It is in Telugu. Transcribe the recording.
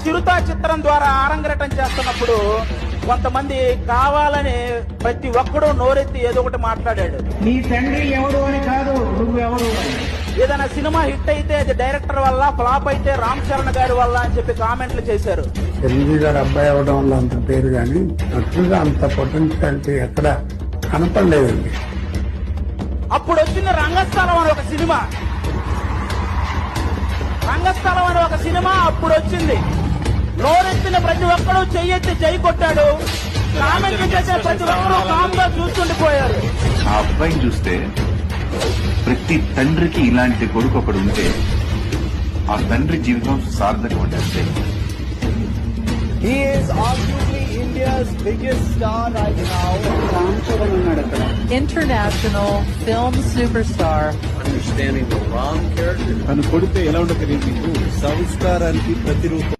చిరుత చిత్రం ద్వారా ఆరంగేటం చేస్తున్నప్పుడు కొంతమంది కావాలని ప్రతి ఒక్కడూ నోరెత్తి ఏదో ఒకటి మాట్లాడాడు. నీ తండ్రి ఎవడు అని కాదు, నువ్వెవడు అని. ఏదైనా సినిమా హిట్ అయితే అది డైరెక్టర్ వల్ల, ఫ్లాప్ అయితే రామ్ చరణ్ గారి వల్ల అని చెప్పి కామెంట్లు చేశారు. చిరంజీవి గారు అబ్బాయి అవడం వల్ల అంత పేరు కానీ నటుగా అంత పొటెన్షియాలిటీ ఎక్కడ కనపడలేదండి. అప్పుడు వచ్చింది రంగస్థలం అని ఒక సినిమా. రంగస్థలం అని ఒక సినిమా అప్పుడు వచ్చింది. నోరెత్తిన ప్రతి ఒక్కరూ చెయ్యెత్తి జై కొట్టాడు. కామెంట్లు చేసే ప్రతి ఒక్కరూ కామ్గా చూస్తుండిపోయారు. ఆ అబ్బాయిని చూస్తే ప్రతి తండ్రికి ఇలాంటి కొడుకు ఒకడు ఉంటే ఆ తండ్రి జీవితం సార్థకం ఉంటుంది. He is arguably India's biggest star right now. Ram Charan ఉన్నాడు అక్కడ. International film superstar. Understanding the wrong character. తను కొడితే ఎలా ఉండదు మీకు సంస్కారానికి ప్రతిరూపం.